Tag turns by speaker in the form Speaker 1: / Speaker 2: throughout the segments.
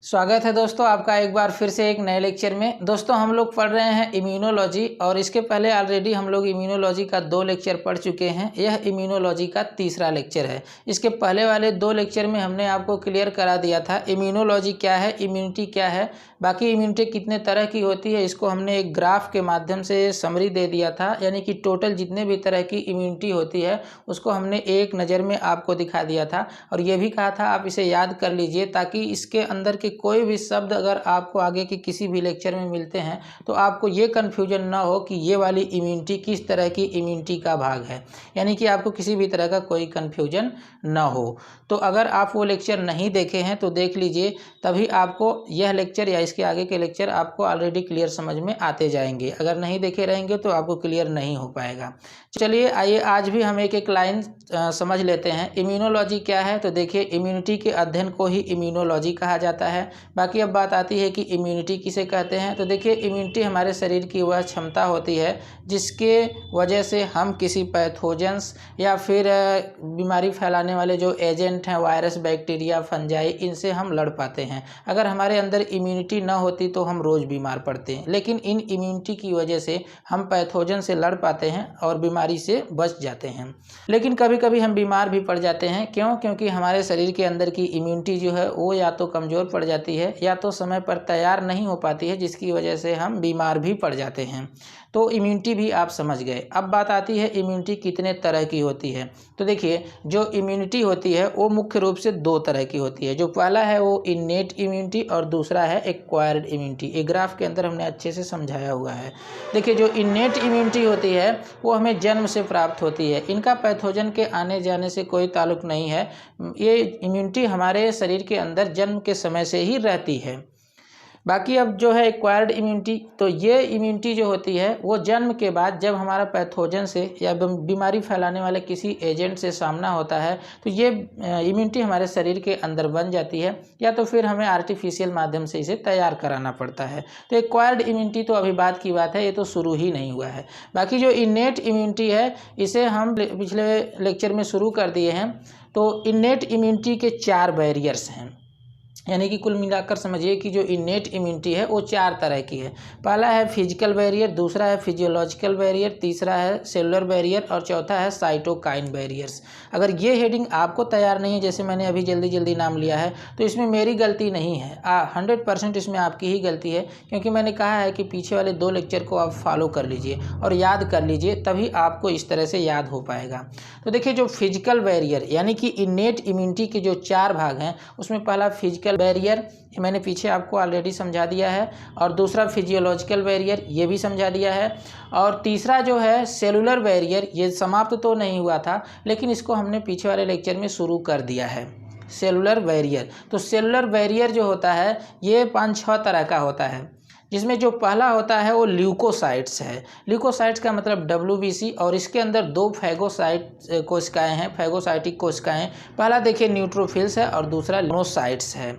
Speaker 1: स्वागत है दोस्तों आपका एक बार फिर से एक नए लेक्चर में। दोस्तों हम लोग पढ़ रहे हैं इम्यूनोलॉजी और इसके पहले ऑलरेडी हम लोग इम्यूनोलॉजी का 2 लेक्चर पढ़ चुके हैं। यह इम्यूनोलॉजी का तीसरा लेक्चर है। इसके पहले वाले 2 लेक्चर में हमने आपको क्लियर करा दिया था इम्यूनोलॉजी क्या है, इम्यूनिटी क्या है, बाकी इम्यूनिटी कितने तरह की होती है। इसको हमने एक ग्राफ के माध्यम से समरी दे दिया था, यानी कि टोटल जितने भी तरह की इम्यूनिटी होती है उसको हमने एक नज़र में आपको दिखा दिया था। और ये भी कहा था आप इसे याद कर लीजिए ताकि इसके अंदर के कोई भी शब्द अगर आपको आगे के किसी भी लेक्चर में मिलते हैं तो आपको ये कन्फ्यूजन ना हो कि ये वाली इम्यूनिटी किस तरह की इम्यूनिटी का भाग है, यानी कि आपको किसी भी तरह का कोई कन्फ्यूजन ना हो। तो अगर आप वो लेक्चर नहीं देखे हैं तो देख लीजिए, तभी आपको यह लेक्चर या इसके आगे के लेक्चर आपको ऑलरेडी क्लियर समझ में आते जाएंगे। अगर नहीं देखे रहेंगे तो आपको क्लियर नहीं हो पाएगा। चलिए आइए आज भी हम एक एक लाइन समझ लेते हैं। इम्यूनोलॉजी क्या है, तो देखिए इम्यूनिटी के अध्ययन को ही इम्यूनोलॉजी कहा जाता है। बाकी अब बात आती है कि इम्यूनिटी किसे कहते हैं। तो देखिए इम्यूनिटी हमारे शरीर की वह क्षमता होती है जिसके वजह से हम किसी पैथोजेंस या फिर बीमारी फैलाने वाले जो एजेंट हैं, वायरस, बैक्टीरिया, फंजाई, इनसे हम लड़ पाते हैं। अगर हमारे अंदर इम्यूनिटी ना होती तो हम रोज़ बीमार पड़ते हैं, लेकिन इन इम्यूनिटी की वजह से हम पैथोजन से लड़ पाते हैं और बीमारी से बच जाते हैं। लेकिन कभी कभी हम बीमार भी पड़ जाते हैं। क्यों? क्योंकि हमारे शरीर के अंदर की इम्यूनिटी जो है वो या तो कमज़ोर पड़ जाती है या तो समय पर तैयार नहीं हो पाती है, जिसकी वजह से हम बीमार भी पड़ जाते हैं। तो इम्यूनिटी भी आप समझ गए। अब बात आती है इम्यूनिटी कितने तरह की होती है। तो देखिए जो इम्यूनिटी होती है वो मुख्य रूप से 2 तरह की होती है। जो पहला है वो इन्नेट इम्यूनिटी और दूसरा है एक्वायर्ड इम्यूनिटी। एक ग्राफ के अंदर हमने अच्छे से समझाया हुआ है। देखिए जो इन्नेट इम्यूनिटी होती है वो हमें जन्म से प्राप्त होती है। इनका पैथोजन के आने जाने से कोई ताल्लुक नहीं है। ये इम्यूनिटी हमारे शरीर के अंदर जन्म के समय से ही रहती है। बाकी अब जो है एक्वायर्ड इम्यूनिटी, तो ये इम्यूनिटी जो होती है वो जन्म के बाद जब हमारा पैथोजन से या बीमारी फैलाने वाले किसी एजेंट से सामना होता है तो ये इम्यूनिटी हमारे शरीर के अंदर बन जाती है, या तो फिर हमें आर्टिफिशियल माध्यम से इसे तैयार कराना पड़ता है। तो एक्वायर्ड इम्यूनिटी तो अभी बात की बात है, ये तो शुरू ही नहीं हुआ है। बाकी जो इन्नेट इम्यूनिटी है इसे हम पिछले लेक्चर में शुरू कर दिए हैं। तो इन्नेट इम्यूनिटी के 4 बैरियर्स हैं, यानी कि कुल मिलाकर समझिए कि जो इन्नेट इम्यूनिटी है वो 4 तरह की है। पहला है फिजिकल बैरियर, दूसरा है फिजियोलॉजिकल बैरियर, तीसरा है सेलुलर बैरियर और चौथा है साइटोकाइन बैरियर्स। अगर ये हेडिंग आपको तैयार नहीं है, जैसे मैंने अभी जल्दी जल्दी नाम लिया है, तो इसमें मेरी गलती नहीं है। 100% इसमें आपकी ही गलती है, क्योंकि मैंने कहा है कि पीछे वाले 2 लेक्चर को आप फॉलो कर लीजिए और याद कर लीजिए, तभी आपको इस तरह से याद हो पाएगा। तो देखिए जो फिजिकल बैरियर यानी कि इन्नेट इम्यूनिटी के जो 4 भाग हैं उसमें पहला फिजिकल बैरियर मैंने पीछे आपको ऑलरेडी समझा दिया है, और दूसरा फिजियोलॉजिकल बैरियर ये भी समझा दिया है, और तीसरा जो है सेलुलर बैरियर ये समाप्त तो नहीं हुआ था लेकिन इसको हमने पीछे वाले लेक्चर में शुरू कर दिया है, सेलुलर बैरियर। तो सेलुलर बैरियर जो होता है ये 5-6 तरह का होता है, जिसमें जो पहला होता है वो ल्यूकोसाइट्स है। ल्यूकोसाइट्स का मतलब WBC, और इसके अंदर 2 फैगोसाइट कोशिकाएं हैं, फैगोसाइटिक कोशिकाएं। पहला देखिए न्यूट्रोफिल्स है और दूसरा मोनोसाइट्स है।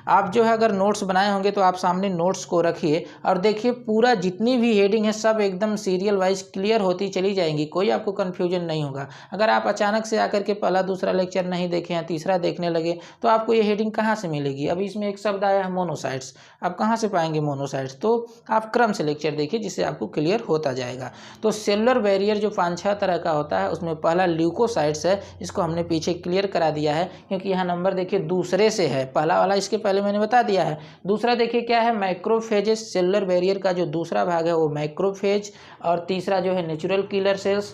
Speaker 1: आप जो है अगर नोट्स बनाए होंगे तो आप सामने नोट्स को रखिए और देखिए पूरा जितनी भी हेडिंग है सब एकदम सीरियल वाइज क्लियर होती चली जाएंगी, कोई आपको कन्फ्यूजन नहीं होगा। अगर आप अचानक से आकर के पहला दूसरा लेक्चर नहीं देखे हैं, तीसरा देखने लगे, तो आपको ये हेडिंग कहाँ से मिलेगी। अभी इसमें एक शब्द आया है मोनोसाइट्स, आप कहाँ से पाएंगे मोनोसाइट्स। तो आप क्रम से लेक्चर देखिए जिससे आपको क्लियर होता जाएगा। तो सेलुलर बैरियर जो 5-6 तरह का होता है उसमें पहला ल्यूकोसाइट्स है, इसको हमने पीछे क्लियर करा दिया है क्योंकि यहाँ नंबर देखिए दूसरे से है। पहला वाला इसके पहले मैंने बता दिया है। दूसरा देखिए क्या है, मैक्रोफेजेस। सेलुलर बैरियर का जो दूसरा भाग है वो मैक्रोफेज, और तीसरा जो है नेचुरल किलर सेल्स,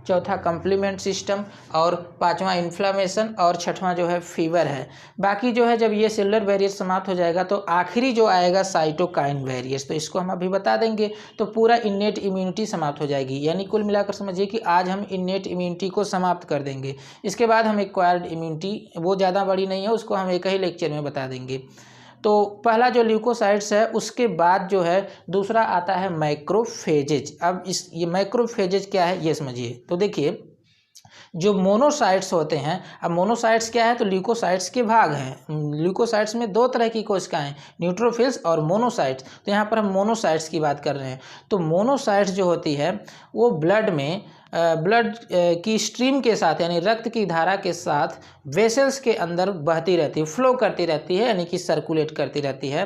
Speaker 1: चौथा कंप्लीमेंट सिस्टम, और 5वां इन्फ्लामेशन, और 6वां जो है फीवर है। बाकी जो है जब ये सेलुलर बैरियर समाप्त हो जाएगा तो आखिरी जो आएगा साइटोकाइन बैरियर्स, तो इसको हम अभी बता देंगे। तो पूरा इन्नेट इम्यूनिटी समाप्त हो जाएगी, यानी कुल मिलाकर समझिए कि आज हम इन्नेट इम्यूनिटी को समाप्त कर देंगे। इसके बाद हम एक्वायर्ड इम्यूनिटी, वो ज़्यादा बड़ी नहीं है, उसको हम एक ही लेक्चर में बता देंगे। तो पहला जो ल्यूकोसाइट्स है उसके बाद जो है दूसरा आता है मैक्रोफेजेज। अब ये मैक्रोफेजेज क्या है ये समझिए। तो देखिए जो मोनोसाइट्स होते हैं, अब मोनोसाइट्स क्या है, तो ल्यूकोसाइट्स के भाग हैं। ल्यूकोसाइट्स में 2 तरह की कोशिकाएं, न्यूट्रोफिल्स और मोनोसाइट्स। तो यहाँ पर हम मोनोसाइट्स की बात कर रहे हैं। तो मोनोसाइट्स जो होती है वो ब्लड में ब्लड की स्ट्रीम के साथ यानी रक्त की धारा के साथ वेसल्स के अंदर बहती रहती है, फ्लो करती रहती है, यानी कि सर्कुलेट करती रहती है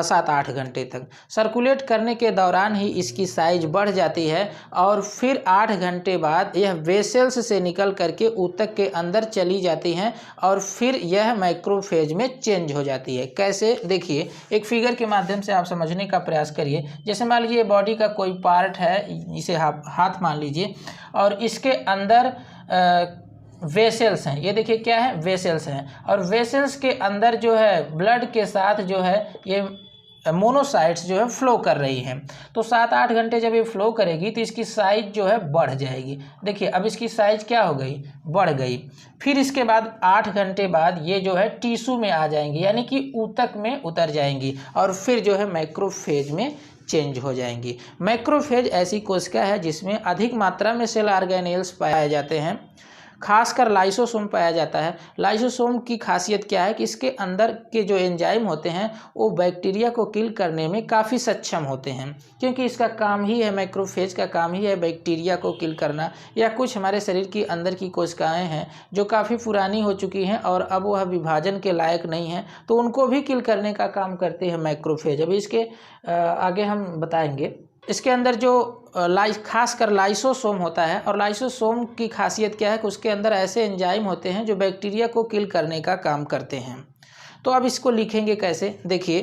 Speaker 1: 7-8 घंटे तक। सर्कुलेट करने के दौरान ही इसकी साइज बढ़ जाती है और फिर 8 घंटे बाद यह वेसल्स से निकल करके ऊतक के अंदर चली जाती हैं और फिर यह मैक्रोफेज में चेंज हो जाती है। कैसे, देखिए एक फिगर के माध्यम से आप समझने का प्रयास करिए। जैसे मान लीजिए बॉडी का कोई पार्ट है, इसे हाथ मान लीजिए, और इसके अंदर वेसल्स हैं। ये देखिए क्या है, वेसल्स हैं, और वेसल्स के अंदर जो है ब्लड के साथ जो है ये मोनोसाइट्स जो है फ्लो कर रही हैं। तो 7-8 घंटे जब ये फ्लो करेगी तो इसकी साइज जो है बढ़ जाएगी। देखिए अब इसकी साइज क्या हो गई, बढ़ गई। फिर इसके बाद 8 घंटे बाद ये जो है टिश्यू में आ जाएंगी, यानी कि ऊतक में उतर जाएंगी और फिर जो है मैक्रोफेज में चेंज हो जाएंगी। मैक्रोफेज ऐसी कोशिका है जिसमें अधिक मात्रा में सेल ऑर्गेनेल्स पाए जाते हैं, खासकर लाइसोसोम पाया जाता है। लाइसोसोम की खासियत क्या है कि इसके अंदर के जो एंजाइम होते हैं वो बैक्टीरिया को किल करने में काफ़ी सक्षम होते हैं, क्योंकि इसका काम ही है, मैक्रोफेज का काम ही है बैक्टीरिया को किल करना। या कुछ हमारे शरीर की अंदर की कोशिकाएं हैं जो काफ़ी पुरानी हो चुकी हैं और अब वह विभाजन के लायक नहीं हैं, तो उनको भी किल करने का काम करते हैं मैक्रोफेज। अभी इसके आगे हम बताएंगे। इसके अंदर जो खासकर लाइसोसोम होता है, और लाइसोसोम की खासियत क्या है कि उसके अंदर ऐसे एंजाइम होते हैं जो बैक्टीरिया को किल करने का काम करते हैं। तो अब इसको लिखेंगे कैसे, देखिए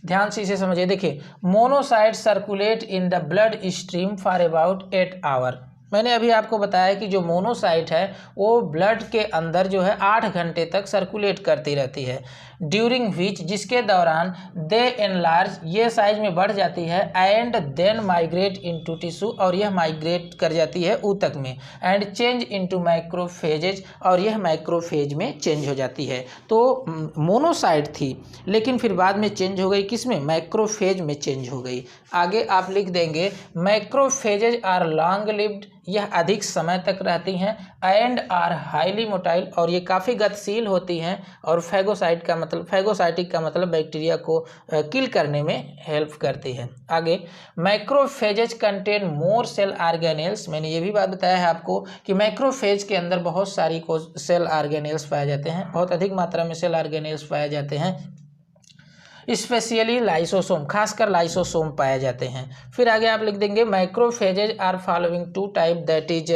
Speaker 1: ध्यान से इसे समझिए। देखिए monocyte circulate in the bloodstream for about 8 hour. मैंने अभी आपको बताया कि जो मोनोसाइट है वो ब्लड के अंदर जो है 8 घंटे तक सर्कुलेट करती रहती है, ड्यूरिंग विच, जिसके दौरान दे एनलार्ज, ये साइज में बढ़ जाती है, and then migrate into tissue, और यह माइग्रेट कर जाती है ऊतक में, एंड चेंज इनटू मैक्रोफेजेज, और यह मैक्रोफेज में चेंज हो जाती है। तो मोनोसाइट थी लेकिन फिर बाद में चेंज हो गई, किस में, मैक्रोफेज में चेंज हो गई। आगे आप लिख देंगे मैक्रोफेजेज आर लॉन्ग लिव्ड, यह अधिक समय तक रहती हैं, एंड आर हाईली मोटाइल, और ये काफ़ी गतिशील होती हैं, और फैगोसाइट का मतलब, फैगोसाइटिक का मतलब बैक्टीरिया को किल करने में हेल्प करती है। आगे macrophages contain more cell organelles, मैंने ये भी बात बताया है आपको कि मैक्रोफेज के अंदर बहुत सारी सेल ऑर्गेनेल्स पाए जाते हैं, बहुत अधिक मात्रा में सेल ऑर्गेनेल्स पाए जाते हैं, स्पेशली लाइसोसोम, खासकर लाइसोसोम पाए जाते हैं। फिर आगे आप लिख देंगे macrophages are following 2 type, that is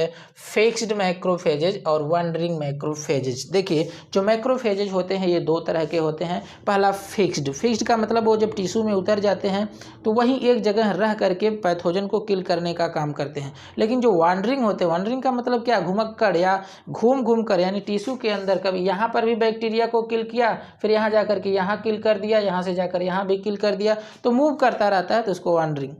Speaker 1: fixed macrophages और वंडरिंग मैक्रोफेजेज। देखिए जो मैक्रोफेजेज होते हैं ये 2 तरह के होते हैं। पहला फिक्स्ड, फिक्स्ड का मतलब वो जब टिश्यू में उतर जाते हैं तो वहीं एक जगह रह करके पैथोजन को किल करने का काम करते हैं। लेकिन जो वंडरिंग होते हैं, वंडरिंग का मतलब क्या, घुमक्कड़ या घूम कर, यानी टिश्यू के अंदर कभी यहाँ पर भी बैक्टीरिया को किल किया, फिर यहाँ जा करके यहाँ किल कर दिया, यहाँ से जाकर यहाँ भी किल कर दिया, तो मूव करता रहता है, तो उसको वंडरिंग।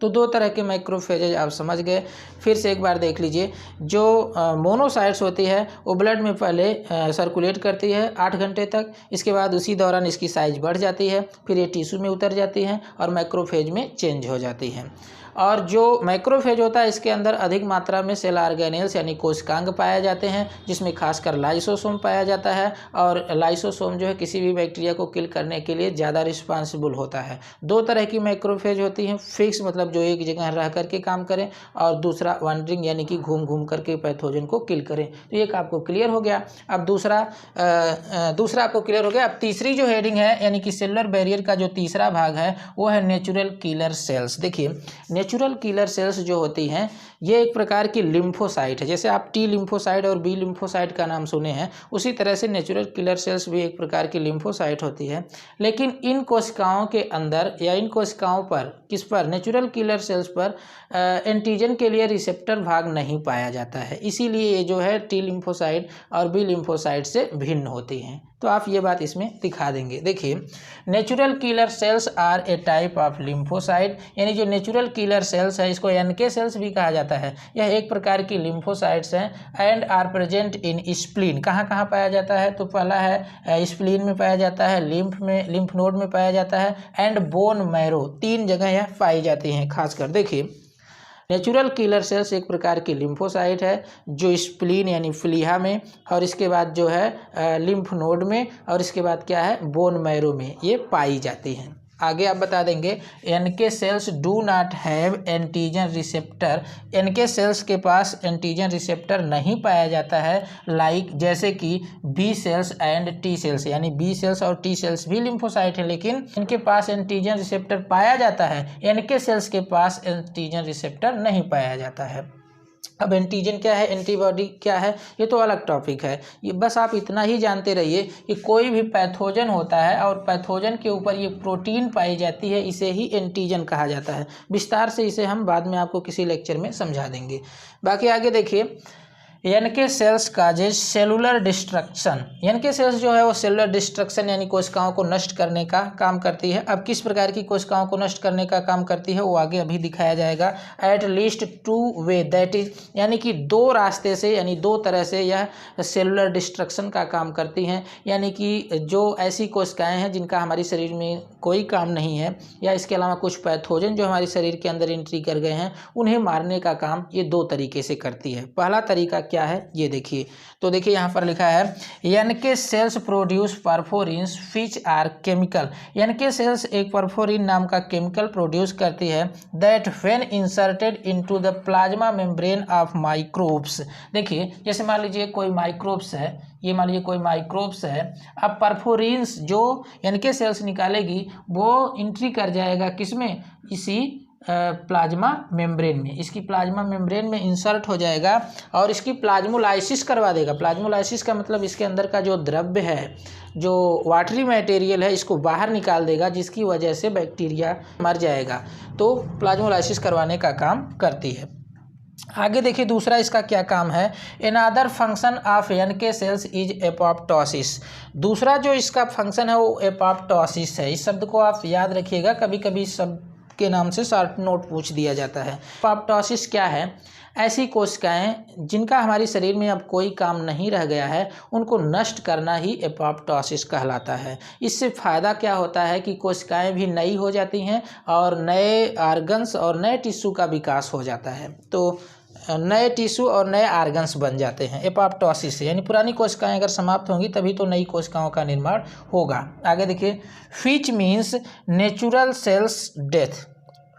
Speaker 1: तो 2 तरह के मैक्रोफेजेज आप समझ गए। फिर से एक बार देख लीजिए, जो मोनोसाइट्स होती है वो ब्लड में पहले सर्कुलेट करती है 8 घंटे तक, इसके बाद उसी दौरान इसकी साइज बढ़ जाती है, फिर ये टिश्यू में उतर जाती है और मैक्रोफेज में चेंज हो जाती है। और जो मैक्रोफेज होता है इसके अंदर अधिक मात्रा में सेल ऑर्गेनेल्स यानी कोशिकांग पाए जाते हैं, जिसमें खासकर लाइसोसोम पाया जाता है, और लाइसोसोम जो है किसी भी बैक्टीरिया को किल करने के लिए ज़्यादा रिस्पांसिबल होता है। 2 तरह की मैक्रोफेज होती हैं, फिक्स मतलब जो एक जगह रह करके काम करें, और दूसरा वंडरिंग यानी कि घूम करके पैथोजन को किल करें। तो एक आपको क्लियर हो गया। अब दूसरा आपको क्लियर हो गया। अब तीसरी जो हेडिंग है यानी कि सेलुलर बैरियर का जो तीसरा भाग है वो है नेचुरल किलर सेल्स। देखिए नेचुरल किलर सेल्स जो होती हैं ये एक प्रकार की लिम्फोसाइट है। जैसे आप टी लिम्फोसाइट और बी लिम्फोसाइट का नाम सुने हैं, उसी तरह से नेचुरल किलर सेल्स भी एक प्रकार की लिम्फोसाइट होती है। लेकिन इन कोशिकाओं के अंदर या इन कोशिकाओं पर, किस पर, नेचुरल किलर सेल्स पर एंटीजन के लिए रिसेप्टर भाग नहीं पाया जाता है, इसीलिए ये जो है टी लिम्फोसाइट और बी लिम्फोसाइट से भिन्न होती हैं। तो आप ये बात इसमें दिखा देंगे। देखिए natural killer cells are a type of lymphocyte, यानी जो नेचुरल किलर सेल्स है इसको एनके सेल्स भी कहा जाता है। यह एक प्रकार की लिम्फोसाइट्स हैं, and are present in spleen. कहाँ कहाँ पाया जाता है, तो पहला है स्प्लीन में पाया जाता है, लिम्फ नोड में पाया जाता है, एंड बोन मैरो, 3 जगह यह पाई जाती हैं खासकर। देखिए नेचुरल किलर सेल्स एक प्रकार की लिम्फोसाइट है जो स्प्लीन यानी फ्लीहा में, और इसके बाद जो है लिम्फ नोड में, और इसके बाद क्या है, बोन मैरो में ये पाई जाती हैं। आगे आप बता देंगे NK cells do not have antigen receptor, NK cells के पास एंटीजन रिसेप्टर नहीं पाया जाता है, लाइक जैसे कि B cells and T cells, यानी B सेल्स और T सेल्स भी लिम्फोसाइट है लेकिन इनके पास एंटीजन रिसेप्टर पाया जाता है, NK सेल्स के पास एंटीजन रिसेप्टर नहीं पाया जाता है। अब एंटीजन क्या है, एंटीबॉडी क्या है, ये तो अलग टॉपिक है। ये बस आप इतना ही जानते रहिए कि कोई भी पैथोजन होता है और पैथोजन के ऊपर ये प्रोटीन पाई जाती है, इसे ही एंटीजन कहा जाता है। विस्तार से इसे हम बाद में आपको किसी लेक्चर में समझा देंगे। बाकी आगे देखिए, NK cells causes cellular destruction, NK cells जो है वो सेलुलर डिस्ट्रक्शन यानी कोशिकाओं को नष्ट करने का काम करती है। अब किस प्रकार की कोशिकाओं को नष्ट करने का काम करती है वो आगे अभी दिखाया जाएगा। At least 2 way, that is यानी कि 2 रास्ते से यानी 2 तरह से यह सेलुलर डिस्ट्रक्शन का काम करती हैं, यानी कि जो ऐसी कोशिकाएँ हैं जिनका हमारे शरीर में कोई काम नहीं है या इसके अलावा कुछ पैथोजन जो हमारे शरीर के अंदर एंट्री कर गए हैं उन्हें मारने का काम ये 2 तरीके से करती है। पहला तरीका क्या है ये देखिए, तो देखिए यहाँ पर लिखा है NK cells produce perforins which are chemical, NK cells एक परफोरिन नाम का केमिकल प्रोड्यूस करती है that when inserted into the plasma membrane of microbes. देखिए जैसे मान लीजिए कोई माइक्रोब्स है, ये मान लीजिए कोई माइक्रोब्स है, अब परफोरिन्स जो NK सेल्स निकालेगी वो एंट्री कर जाएगा किसमें, इसी प्लाज्मा मेम्ब्रेन में, इसकी प्लाज्मा मेम्ब्रेन में इंसर्ट हो जाएगा और इसकी प्लाज्मोलाइसिस करवा देगा। प्लाज्मोलाइसिस का मतलब इसके अंदर का जो द्रव्य है, जो वाटरी मटेरियल है, इसको बाहर निकाल देगा जिसकी वजह से बैक्टीरिया मर जाएगा। तो प्लाज्मोलाइसिस करवाने का काम करती है। आगे देखिए दूसरा इसका क्या काम है, another function of NK cells is apoptosis. दूसरा जो इसका फंक्शन है वो एपोप्टोसिस है। इस शब्द को आप याद रखिएगा, कभी कभी इस शब्द के नाम से शॉर्ट नोट पूछ दिया जाता है। एपोप्टोसिस क्या है, ऐसी कोशिकाएं जिनका हमारे शरीर में अब कोई काम नहीं रह गया है उनको नष्ट करना ही एपोप्टोसिस कहलाता है। इससे फ़ायदा क्या होता है कि कोशिकाएं भी नई हो जाती हैं और नए ऑर्गन्स और नए टिश्यू का विकास हो जाता है, तो नए टिश्यू और नए ऑर्गन्स बन जाते हैं एपोप्टोसिस से, यानी पुरानी कोशिकाएं अगर समाप्त होंगी तभी तो नई कोशिकाओं का निर्माण होगा। आगे देखिए, which means natural cells death,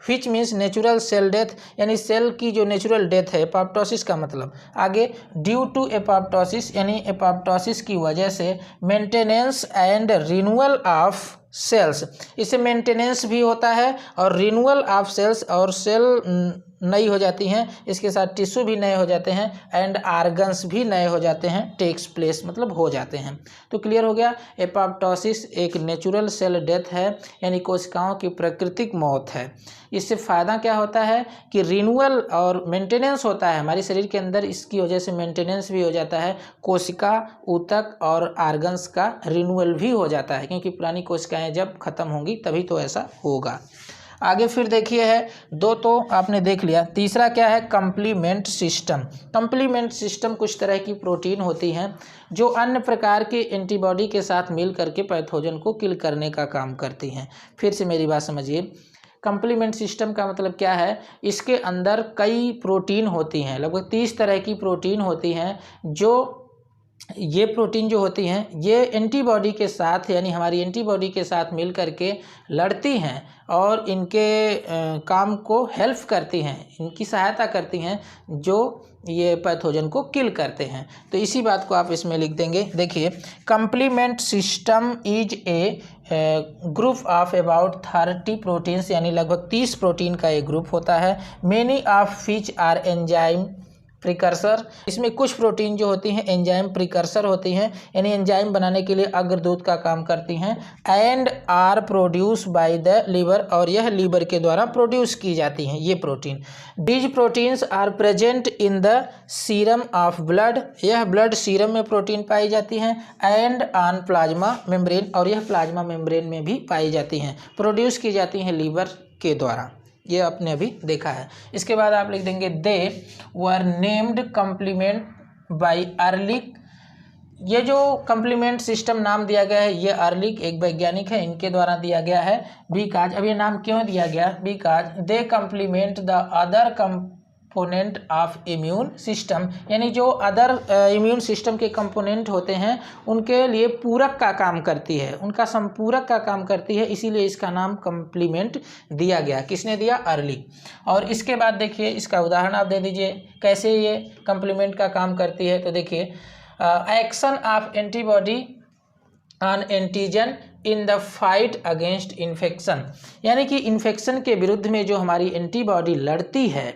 Speaker 1: which means natural cell death यानी सेल की जो नेचुरल डेथ है, एपोप्टोसिस का मतलब। आगे ड्यू टू एपोप्टोसिस यानी एपोप्टोसिस की वजह से maintenance and renewal of cells, इससे मेंटेनेंस भी होता है और रिन्यूअल ऑफ सेल्स, और सेल नई हो जाती हैं, इसके साथ टिश्यू भी नए हो जाते हैं एंड आर्गन्स भी नए हो जाते हैं, टेक्स प्लेस मतलब हो जाते हैं। तो क्लियर हो गया, एपोप्टोसिस एक नेचुरल सेल डेथ है यानी कोशिकाओं की प्राकृतिक मौत है। इससे फ़ायदा क्या होता है कि रिन्यूअल और मेंटेनेंस होता है हमारे शरीर के अंदर, इसकी वजह से मेंटेनेंस भी हो जाता है, कोशिका ऊतक और आर्गन्स का रिन्यूअल भी हो जाता है, क्योंकि पुरानी कोशिकाएं जब खत्म होंगी तभी तो ऐसा होगा। आगे फिर देखिए है 2 तो आपने देख लिया, तीसरा क्या है, कंप्लीमेंट सिस्टम। कंप्लीमेंट सिस्टम कुछ तरह की प्रोटीन होती हैं जो अन्य प्रकार के एंटीबॉडी के साथ मिल करके पैथोजन को किल करने का काम करती हैं। फिर से मेरी बात समझिए, कंप्लीमेंट सिस्टम का मतलब क्या है, इसके अंदर कई प्रोटीन होती हैं, लगभग 30 तरह की प्रोटीन होती हैं, जो ये प्रोटीन जो होती हैं ये एंटीबॉडी के साथ यानी हमारी एंटीबॉडी के साथ मिल करके लड़ती हैं और इनके काम को हेल्प करती हैं, इनकी सहायता करती हैं जो ये पैथोजन को किल करते हैं। तो इसी बात को आप इसमें लिख देंगे। देखिए, complement system is a group of about 30 proteins यानी लगभग 30 प्रोटीन का एक ग्रुप होता है। Many of which are enzyme precursor, इसमें कुछ प्रोटीन जो होती हैं एंजाइम प्रिकर्सर होती हैं, यानी एंजाइम बनाने के लिए अग्रदूत का काम करती हैं। And are produce by the liver, और यह लीवर के द्वारा प्रोड्यूस की जाती हैं ये protein. These proteins are present in the serum of blood, यह ब्लड सीरम में प्रोटीन पाई जाती हैं। एंड ऑन प्लाज्मा मेम्ब्रेन, और यह प्लाज्मा मेम्ब्रेन में भी पाई जाती हैं, प्रोड्यूस की जाती हैं लीवर के द्वारा, ये आपने अभी देखा है। इसके बाद आप लिख देंगे they were named complement by Ehrlich, ये जो कंप्लीमेंट सिस्टम नाम दिया गया है ये अर्लिक एक वैज्ञानिक है, इनके द्वारा दिया गया है। बिकॉज, अब ये नाम क्यों दिया गया, because they complement the other component of immune system, यानी जो अदर इम्यून सिस्टम के कंपोनेंट होते हैं उनके लिए पूरक का काम करती है, उनका संपूरक का काम करती है, इसीलिए इसका नाम कम्प्लीमेंट दिया गया। किसने दिया? अर्ली। और इसके बाद देखिए इसका उदाहरण आप दे दीजिए कैसे ये कम्प्लीमेंट का काम करती है। तो देखिए action of antibody on antigen in the fight against infection, यानी कि इन्फेक्शन के विरुद्ध में जो हमारी एंटीबॉडी लड़ती है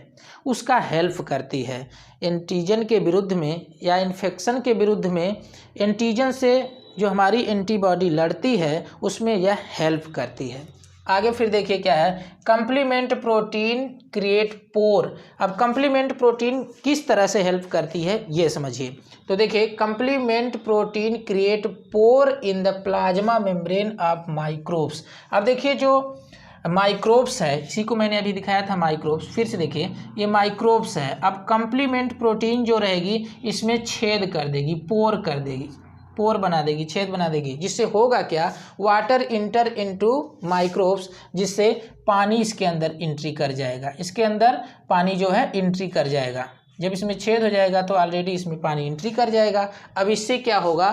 Speaker 1: उसका हेल्प करती है। एंटीजन के विरुद्ध में या इन्फेक्शन के विरुद्ध में एंटीजन से जो हमारी एंटीबॉडी लड़ती है उसमें यह हेल्प करती है। आगे फिर देखिए क्या है, कंप्लीमेंट प्रोटीन क्रिएट पोर। अब कंप्लीमेंट प्रोटीन किस तरह से हेल्प करती है ये समझिए। तो देखिए complement protein create pore in the plasma membrane of microbes. अब देखिए जो माइक्रोब्स है, इसी को मैंने अभी दिखाया था माइक्रोब्स, फिर से देखिए ये माइक्रोब्स है। अब कंप्लीमेंट प्रोटीन जो रहेगी इसमें छेद कर देगी, पोर कर देगी, पोर बना देगी, छेद बना देगी, जिससे होगा क्या, वाटर इंटर इनटू माइक्रोब्स, जिससे पानी इसके अंदर एंट्री कर जाएगा, इसके अंदर पानी जो है एंट्री कर जाएगा। जब इसमें छेद हो जाएगा तो ऑलरेडी इसमें पानी एंट्री कर जाएगा। अब इससे क्या होगा,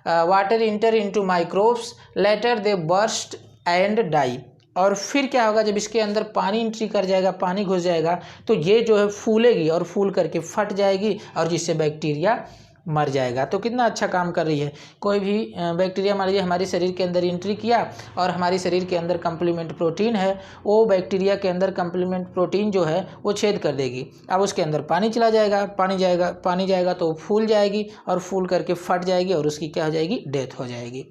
Speaker 1: water enter into microbes, later they burst and die. और फिर क्या होगा, जब इसके अंदर पानी एंट्री कर जाएगा, पानी घुस जाएगा, तो ये जो है फूलेगी और फूल करके फट जाएगी और जिससे बैक्टीरिया मर जाएगा। तो कितना अच्छा काम कर रही है। कोई भी बैक्टीरिया मान लीजिए हमारे शरीर के अंदर एंट्री किया और हमारे शरीर के अंदर कंप्लीमेंट प्रोटीन है, वो बैक्टीरिया के अंदर कंप्लीमेंट प्रोटीन जो है वो छेद कर देगी। अब उसके अंदर पानी चला जाएगा, पानी जाएगा तो फूल जाएगी और फूल करके फट जाएगी और उसकी क्या हो जाएगी, डेथ हो जाएगी।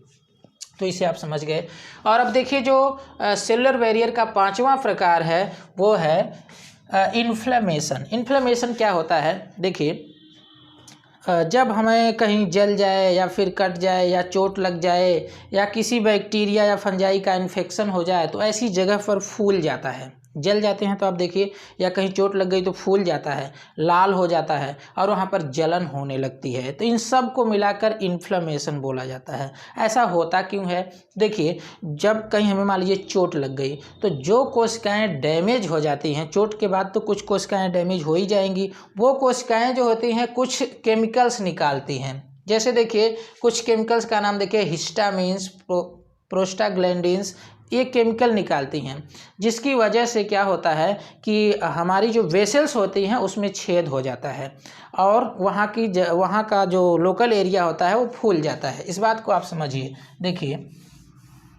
Speaker 1: तो इसे आप समझ गए। और अब देखिए जो सेलुलर बैरियर का 5वां प्रकार है वो है इन्फ्लेमेशन। इन्फ्लेमेशन क्या होता है, देखिए जब हमें कहीं जल जाए या फिर कट जाए या चोट लग जाए या किसी बैक्टीरिया या फंजाई का इन्फेक्शन हो जाए तो ऐसी जगह पर फूल जाता है, जल जाते हैं। तो आप देखिए, या कहीं चोट लग गई तो फूल जाता है, लाल हो जाता है और वहाँ पर जलन होने लगती है। तो इन सब को मिलाकर इन्फ्लेमेशन बोला जाता है। ऐसा होता क्यों है, देखिए जब कहीं हमें मान लीजिए चोट लग गई तो जो कोशिकाएं डैमेज हो जाती हैं, चोट के बाद तो कुछ कोशिकाएं डैमेज हो ही जाएंगी, वो कोशिकाएं जो होती हैं कुछ केमिकल्स निकालती हैं। जैसे देखिए कुछ केमिकल्स का नाम देखिए, हिस्टामिन्स, प्रोस्टाग्लैंडिन्स, ये केमिकल निकालती हैं, जिसकी वजह से क्या होता है कि हमारी जो वेसल्स होती हैं उसमें छेद हो जाता है और वहाँ का जो लोकल एरिया होता है वो फूल जाता है। इस बात को आप समझिए। देखिए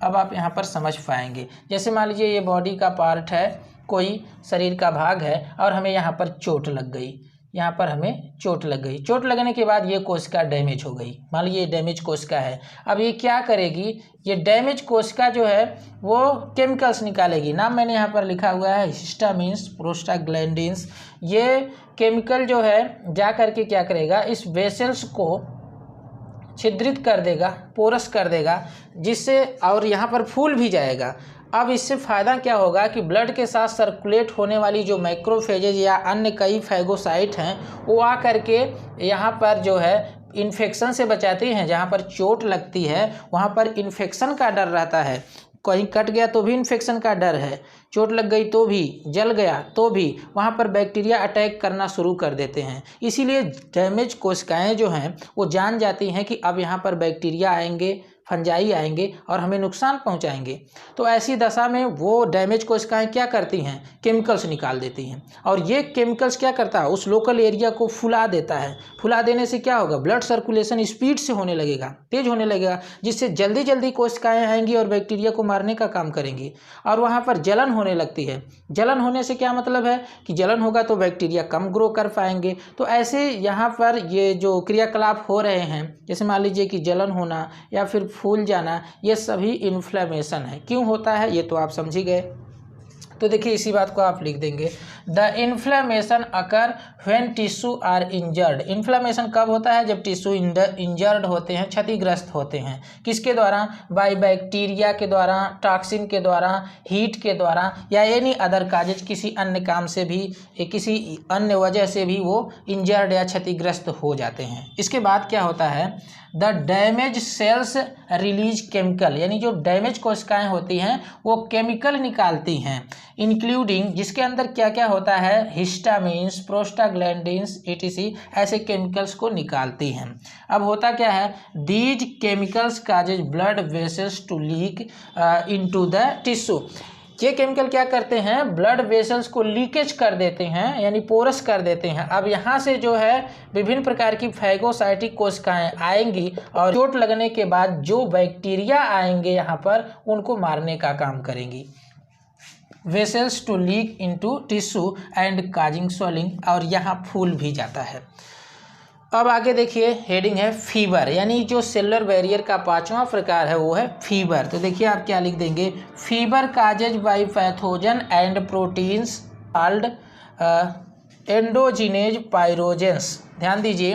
Speaker 1: अब आप यहाँ पर समझ पाएंगे। जैसे मान लीजिए ये बॉडी का पार्ट है, कोई शरीर का भाग है और हमें यहाँ पर चोट लग गई, यहाँ पर हमें चोट लग गई। चोट लगने के बाद ये कोशिका डैमेज हो गई, मान लीजिए डैमेज कोशिका है। अब ये क्या करेगी, ये डैमेज कोशिका जो है वो केमिकल्स निकालेगी। नाम मैंने यहाँ पर लिखा हुआ है हिस्टामिन्स, प्रोस्टाग्लैंडिन्स। ये केमिकल जो है जा करके क्या करेगा, इस वेसल्स को छिद्रित कर देगा, पोरस कर देगा, जिससे और यहाँ पर फूल भी जाएगा। अब इससे फ़ायदा क्या होगा कि ब्लड के साथ सर्कुलेट होने वाली जो मैक्रोफेजेज या अन्य कई फैगोसाइट हैं वो आ करके यहाँ पर जो है इन्फेक्शन से बचाती हैं। जहाँ पर चोट लगती है वहाँ पर इन्फेक्शन का डर रहता है, कहीं कट गया तो भी इन्फेक्शन का डर है, चोट लग गई तो भी, जल गया तो भी, वहाँ पर बैक्टीरिया अटैक करना शुरू कर देते हैं। इसीलिए डैमेज कोशिकाएं जो हैं वो जान जाती हैं कि अब यहाँ पर बैक्टीरिया आएंगे, फंजाई आएंगे और हमें नुकसान पहुंचाएंगे। तो ऐसी दशा में वो डैमेज कोशिकाएं क्या करती हैं, केमिकल्स निकाल देती हैं। और ये केमिकल्स क्या करता है, उस लोकल एरिया को फुला देता है। फुला देने से क्या होगा, ब्लड सर्कुलेशन स्पीड से होने लगेगा, तेज होने लगेगा, जिससे जल्दी जल्दी कोशिकाएं आएंगी और बैक्टीरिया को मारने का काम करेंगी। और वहाँ पर जलन होने लगती है। जलन होने से क्या मतलब है कि जलन होगा तो बैक्टीरिया कम ग्रो कर पाएंगे। तो ऐसे यहाँ पर ये जो क्रियाकलाप हो रहे हैं, जैसे मान लीजिए कि जलन होना या फिर फूल जाना, ये सभी इन्फ्लेमेशन है। क्यों होता है ये तो आप समझ ही गए। तो देखिए इसी बात को आप लिख देंगे, the inflammation occur when tissue are injured. Inflammation कब होता है? जब टिश्यू इंजर्ड होते हैं, क्षतिग्रस्त होते हैं। किसके द्वारा? बाय बैक्टीरिया के द्वारा, टॉक्सिन के द्वारा, हीट के द्वारा, या एनी अदर काजेज, किसी अन्य काम से भी, किसी अन्य वजह से भी वो इंजर्ड या क्षतिग्रस्त हो जाते हैं। इसके बाद क्या होता है? The damage cells release chemical, यानी जो डैमेज कोशिकाएं होती हैं वो केमिकल निकालती हैं, इंक्लूडिंग, जिसके अंदर क्या क्या होता है? हिस्टामिन्स, प्रोस्टाग्लैंडिन्स etc ऐसे केमिकल्स को निकालती हैं। अब होता क्या है? These chemicals causes blood vessels to leak into the tissue. ये केमिकल क्या करते हैं? ब्लड वेसल्स को लीकेज कर देते हैं, यानी पोरस कर देते हैं। अब यहाँ से जो है विभिन्न प्रकार की फैगोसाइटिक कोशिकाएं आएंगी और चोट लगने के बाद जो बैक्टीरिया आएंगे यहाँ पर उनको मारने का काम करेंगी। Vessels to leak into tissue and causing swelling, और यहाँ फूल भी जाता है। अब आगे देखिए, हेडिंग है फीवर, यानी जो सेलुलर बैरियर का 5वां प्रकार है वो है फीवर। तो देखिए आप क्या लिख देंगे? Fever caused by pathogen and proteins called endogenous pyrogens. ध्यान दीजिए,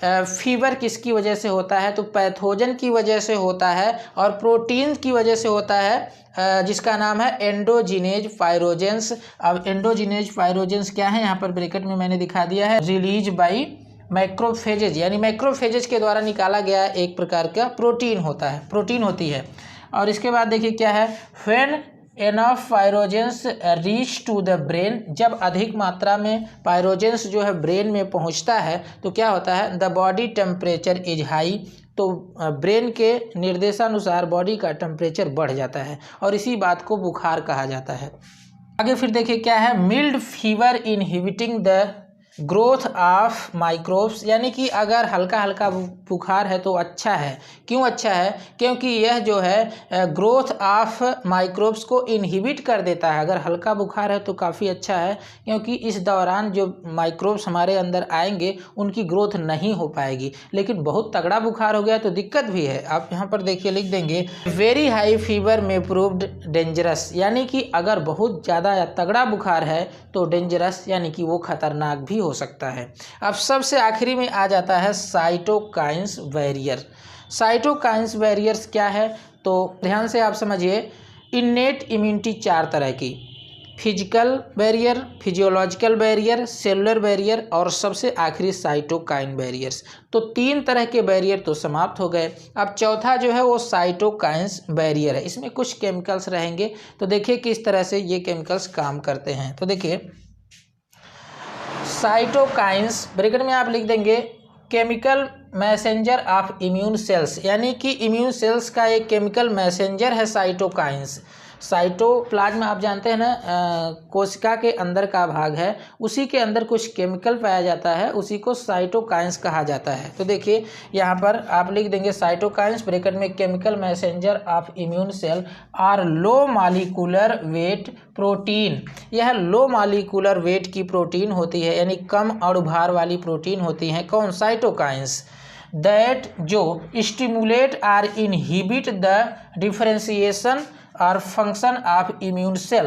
Speaker 1: फीवर किसकी वजह से होता है? तो पैथोजन की वजह से होता है और प्रोटीन की वजह से होता है, जिसका नाम है एंडोजिनेज पाइरोजेंस। अब एंडोजिनेज पाइरोजेंस क्या है? यहाँ पर ब्रैकेट में मैंने दिखा दिया है, रिलीज बाई मैक्रोफेजेज, यानी मैक्रोफेजेज के द्वारा निकाला गया एक प्रकार का प्रोटीन होता है, प्रोटीन होती है। और इसके बाद देखिए क्या है? When enough pyrogens reach to the brain, जब अधिक मात्रा में पाइरोजेंस जो है ब्रेन में पहुंचता है तो क्या होता है? The body temperature is high, तो ब्रेन के निर्देशानुसार बॉडी का टेम्परेचर बढ़ जाता है और इसी बात को बुखार कहा जाता है। आगे फिर देखिए क्या है? Mild fever inhibiting the growth of microbes, यानी कि अगर हल्का हल्का बुखार है तो अच्छा है। क्यों अच्छा है? क्योंकि यह जो है ग्रोथ ऑफ माइक्रोब्स को इनहिबिट कर देता है। अगर हल्का बुखार है तो काफ़ी अच्छा है, क्योंकि इस दौरान जो माइक्रोब्स हमारे अंदर आएंगे उनकी ग्रोथ नहीं हो पाएगी। लेकिन बहुत तगड़ा बुखार हो गया तो दिक्कत भी है। आप यहाँ पर देखिए लिख देंगे, वेरी हाई फीवर में प्रूव्ड डेंजरस, यानी कि अगर बहुत ज़्यादा या तगड़ा बुखार है तो डेंजरस, यानी कि वो खतरनाक भी हो सकता है। अब सबसे आखिरी में आ जाता है साइटोकाइन्स बैरियर। साइटोकाइन्स बैरियर्स क्या है? तो ध्यान से आप समझिए, इन्नेट इम्यूनिटी 4 तरह की, physical barrier, physiological barrier, cellular barrier और सबसे आखिरी साइटोकाइन बैरियर्स। तो 3 तरह के बैरियर तो समाप्त हो गए। अब चौथा जो है वो साइटोकाइन्स बैरियर है। इसमें कुछ केमिकल्स रहेंगे, तो देखिए किस तरह से ये केमिकल्स काम करते हैं। तो देखिए, साइटोकाइन्स ब्रैकेट में आप लिख देंगे chemical messenger of immune cells, यानी कि इम्यून सेल्स का एक केमिकल मैसेंजर है साइटोकाइन्स। साइटोप्लाज्म आप जानते हैं ना, कोशिका के अंदर का भाग है, उसी के अंदर कुछ केमिकल पाया जाता है, उसी को साइटोकाइन्स कहा जाता है। तो देखिए यहाँ पर आप लिख देंगे साइटोकाइन्स ब्रैकेट में chemical messenger of immune cell are low molecular weight protein. यह लो मॉलिक्यूलर वेट की प्रोटीन होती है, यानी कम अणुभार वाली प्रोटीन होती हैं। कौन? साइटोकाइन्स। दैट जो stimulate or inhibit the differentiation और फंक्शन ऑफ इम्यून सेल।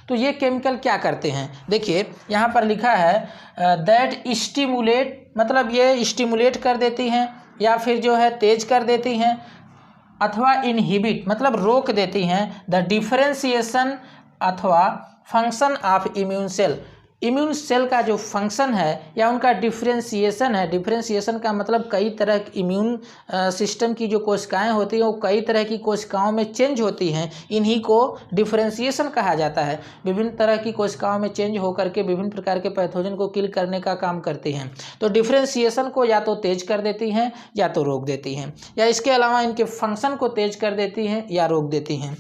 Speaker 1: तो ये केमिकल क्या करते हैं? देखिए यहाँ पर लिखा है दैट स्टिमुलेट, मतलब ये स्टिमुलेट कर देती हैं या फिर जो है तेज कर देती हैं, अथवा इनहिबिट मतलब रोक देती हैं द डिफरेंशिएशन अथवा function of immune cell. Immune cell का जो फंक्शन है या उनका डिफरेंशिएशन है, डिफरेंशिएशन का मतलब कई तरह की इम्यून सिस्टम की जो कोशिकाएं होती हैं वो कई तरह की कोशिकाओं में चेंज होती हैं, इन्हीं को डिफरेंशिएशन कहा जाता है। विभिन्न तरह की कोशिकाओं में चेंज होकर के विभिन्न प्रकार के पैथोजन को किल करने का काम करती हैं। तो डिफरेंशिएशन को या तो तेज कर देती हैं या तो रोक देती हैं, या इसके अलावा इनके फंक्शन को तेज कर देती हैं या रोक देती हैं,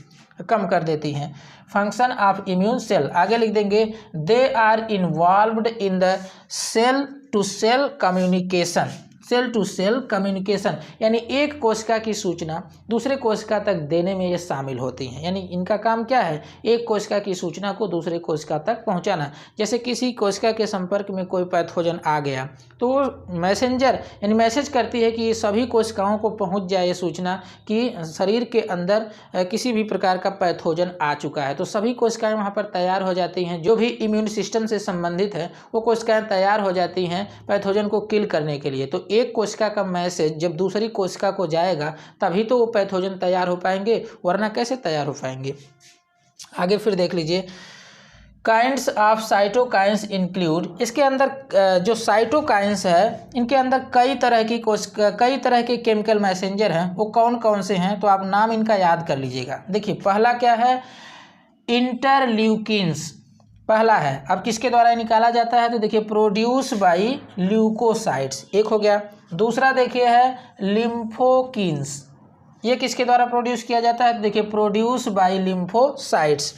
Speaker 1: कम कर देती हैं। फंक्शन ऑफ इम्यून सेल आगे लिख देंगे they are involved in the cell to cell communication. Cell to cell communication, यानी एक कोशिका की सूचना दूसरे कोशिका तक देने में ये शामिल होती हैं। यानी इनका काम क्या है, एक कोशिका की सूचना को दूसरे कोशिका तक पहुंचाना। जैसे किसी कोशिका के संपर्क में कोई पैथोजन आ गया तो वो मैसेंजर यानी मैसेज करती है कि ये सभी कोशिकाओं को पहुंच जाए ये सूचना कि शरीर के अंदर किसी भी प्रकार का पैथोजन आ चुका है। तो सभी कोशिकाएं वहां पर तैयार हो जाती हैं, जो भी इम्यून सिस्टम से संबंधित है वो कोशिकाएं तैयार हो जाती हैं पैथोजन को किल करने के लिए। तो एक कोशिका का मैसेज जब दूसरी कोशिका को जाएगा तभी तो वो पैथोजन तैयार हो पाएंगे, वरना कैसे तैयार हो पाएंगे। आगे फिर देख लीजिए, काइंड्स ऑफ साइटोकाइंस इंक्लूड, इसके अंदर जो साइटोकाइंस है इनके अंदर कई तरह के केमिकल मैसेंजर हैं। वो कौन कौन से हैं, तो आप नाम इनका याद कर लीजिएगा। देखिए पहला क्या है, इंटरल्यूकिन्स पहला है। अब किसके द्वारा निकाला जाता है, तो देखिए प्रोड्यूस बाय ल्यूकोसाइट्स, एक हो गया। दूसरा देखिए है लिम्फोकिन्स, ये किसके द्वारा प्रोड्यूस किया जाता है, तो देखिए प्रोड्यूस बाय लिम्फोसाइट्स।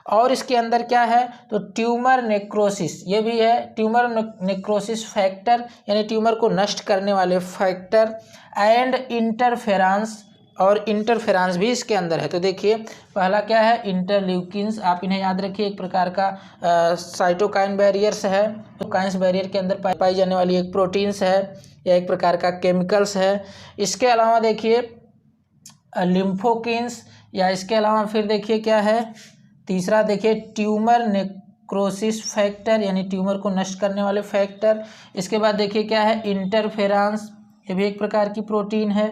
Speaker 1: और इसके अंदर क्या है, तो ट्यूमर नेक्रोसिस, ये भी है, ट्यूमर नेक्रोसिस फैक्टर यानी ट्यूमर को नष्ट करने वाले फैक्टर, एंड इंटरफेरेंस, और इंटरफेरेंस भी इसके अंदर है। तो देखिए पहला क्या है, इंटरल्यूकिन्स, आप इन्हें याद रखिए, एक प्रकार का साइटोकाइन बैरियर्स है। तो काइंस बैरियर के अंदर पाई जाने वाली एक प्रोटीन्स है या एक प्रकार का केमिकल्स है। इसके अलावा देखिए लिम्फोकिन्स, या इसके अलावा फिर देखिए क्या है, तीसरा देखिए ट्यूमर नेक्रोसिस फैक्टर यानी ट्यूमर को नष्ट करने वाले फैक्टर। इसके बाद देखिए क्या है, इंटरफेरेंस, ये भी एक प्रकार की प्रोटीन है।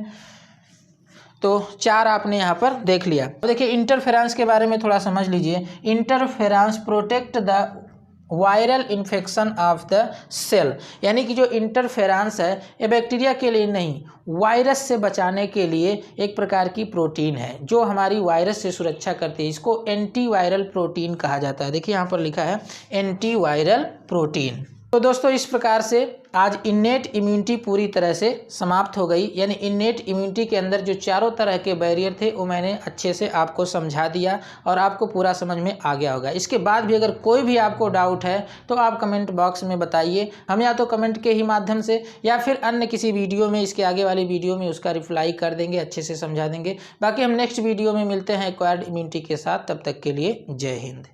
Speaker 1: तो चार आपने यहाँ पर देख लिया। तो देखिए इंटरफेरेंस के बारे में थोड़ा समझ लीजिए। Interferons protect the viral infection of the cell, यानी कि जो इंटरफेरेंस है ये बैक्टीरिया के लिए नहीं, वायरस से बचाने के लिए एक प्रकार की प्रोटीन है जो हमारी वायरस से सुरक्षा करती है। इसको एंटीवायरल प्रोटीन कहा जाता है। देखिए यहाँ पर लिखा है एंटीवायरल प्रोटीन। तो दोस्तों इस प्रकार से आज इन्नेट इम्यूनिटी पूरी तरह से समाप्त हो गई। यानी इन्नेट इम्यूनिटी के अंदर जो चारों तरह के बैरियर थे वो मैंने अच्छे से आपको समझा दिया और आपको पूरा समझ में आ गया होगा। इसके बाद भी अगर कोई भी आपको डाउट है तो आप कमेंट बॉक्स में बताइए, हम या तो कमेंट के ही माध्यम से या फिर अन्य किसी वीडियो में, इसके आगे वाली वीडियो में उसका रिप्लाई कर देंगे, अच्छे से समझा देंगे। बाकी हम नेक्स्ट वीडियो में मिलते हैं एक्वायर्ड इम्यूनिटी के साथ, तब तक के लिए जय हिंद।